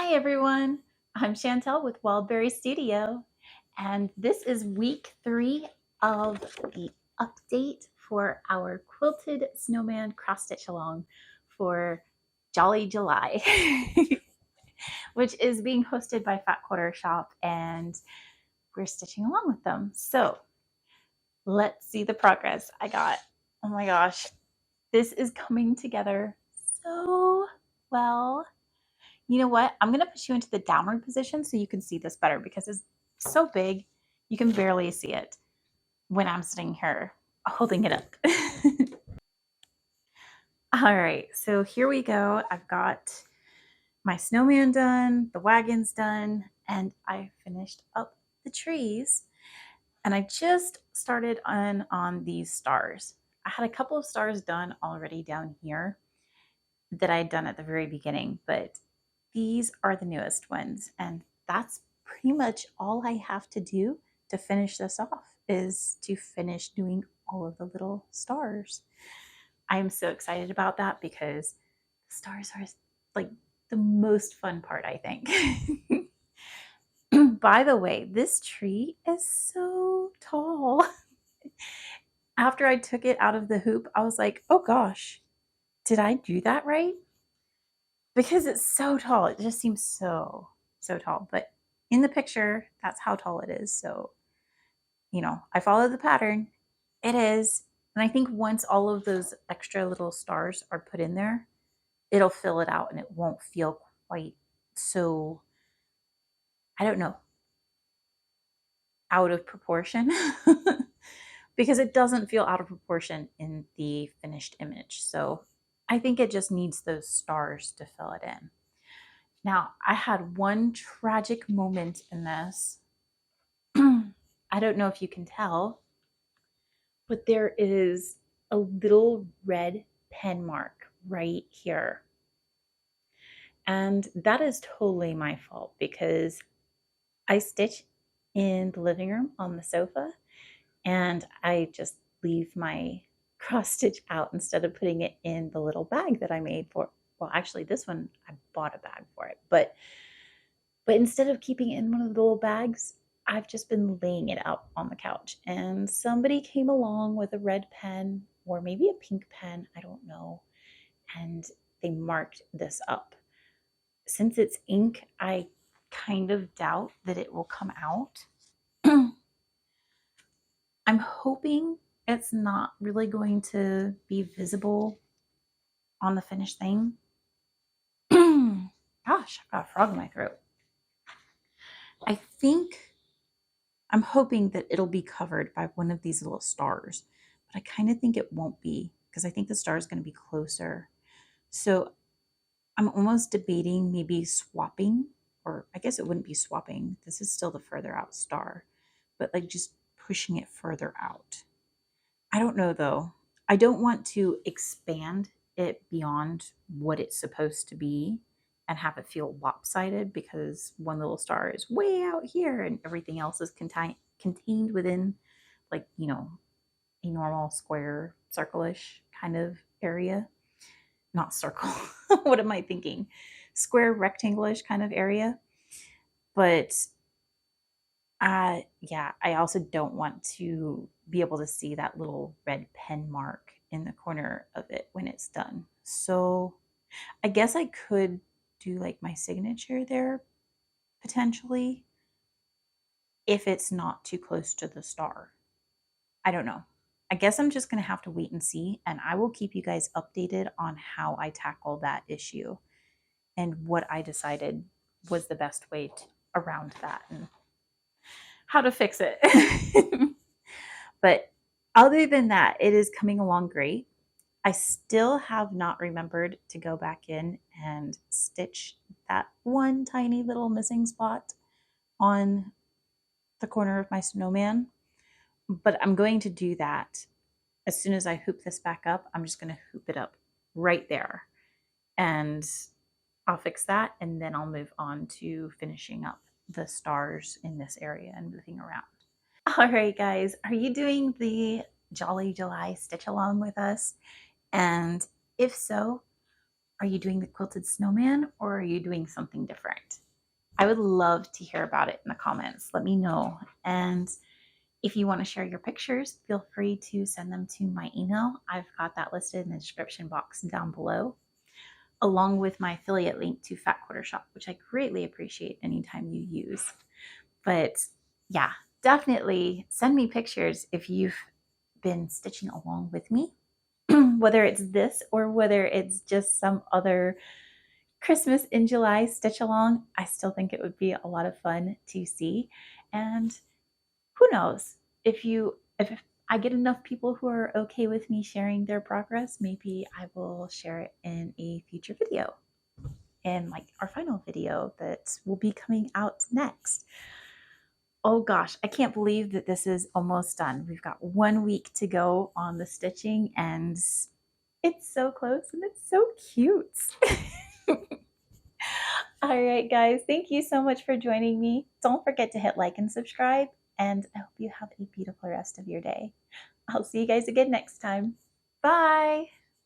Hi everyone, I'm Chantel with Wildberry Studio, and this is week 3 of the update for our Quilted Snowman cross stitch along for Jolly July, which is being hosted by FatQuartershop, and we're stitching along with them. So let's see the progress I got. Oh my gosh, this is coming together so well. You know what? I'm going to put you into the downward position so you can see this better because it's so big, you can barely see it when I'm sitting here holding it up. All right, so here we go. I've got my snowman done, the wagon's done, and I finished up the trees. And I just started on these stars. I had a couple of stars done already down here that I had done at the very beginning, but these are the newest ones, and that's pretty much all I have to do to finish this off is to finish doing all of the little stars. I am so excited about that because the stars are like the most fun part, I think. By the way, this tree is so tall. After I took it out of the hoop, I was like, oh gosh, did I do that right? Because it's so tall. It just seems so tall. But in the picture, that's how tall it is. So, I followed the pattern. It is. And I think once all of those extra little stars are put in there, it'll fill it out and it won't feel quite so, I don't know, out of proportion. Because it doesn't feel out of proportion in the finished image. So I think it just needs those stars to fill it in. Now, I had one tragic moment in this. I don't know if you can tell, but there is a little red pen mark right here. And that is totally my fault because I stitch in the living room on the sofa and I just leave my cross stitch out instead of putting it in the little bag that I made for. Well, actually, this one I bought a bag for it, but instead of keeping it in one of the little bags, I've just been laying it out on the couch. And somebody came along with a red pen or maybe a pink pen, I don't know, and they marked this up. Since it's ink, I kind of doubt that it will come out. I'm hoping it's not really going to be visible on the finished thing. Gosh, I've got a frog in my throat. I'm hoping that it'll be covered by one of these little stars, but I kind of think it won't be because I think the star is going to be closer. So I'm almost debating maybe swapping, or I guess it wouldn't be swapping. This is still the further out star, but like just pushing it further out. I don't know though. I don't want to expand it beyond what it's supposed to be and have it feel lopsided because one little star is way out here and everything else is contained within, like, a normal square, circle-ish kind of area. Not circle. What am I thinking? Square, rectangle-ish kind of area. But yeah, I also don't want to be able to see that little red pen mark in the corner of it when it's done. So I guess I could do like my signature there potentially if it's not too close to the star. I don't know. I guess I'm just going to have to wait and see, and I will keep you guys updated on how I tackle that issue and what I decided was the best way around that and how to fix it. But other than that, it is coming along great. I still have not remembered to go back in and stitch that one tiny little missing spot on the corner of my snowman, but I'm going to do that as soon as I hoop this back up. I'm just going to hoop it up right there and I'll fix that, and then I'll move on to finishing up the stars in this area and moving around. All right, guys, are you doing the Jolly July stitch along with us? And if so, Are you doing the quilted snowman or are you doing something different? I would love to hear about it in the comments. Let me know. And if you want to share your pictures, feel free to send them to my email. I've got that listed in the description box down below, along with my affiliate link to Fat Quarter Shop, which I greatly appreciate anytime you use. But yeah, definitely send me pictures if you've been stitching along with me, whether it's this or whether it's just some other Christmas in July stitch along. I still think it would be a lot of fun to see. And who knows, if I get enough people who are okay with me sharing their progress, maybe I will share it in a future video, in like our final video that will be coming out next. Oh gosh, I can't believe that this is almost done. We've got 1 week to go on the stitching and it's so close and it's so cute. All right, guys, thank you so much for joining me. Don't forget to hit like and subscribe, and I hope you have a beautiful rest of your day. I'll see you guys again next time. Bye.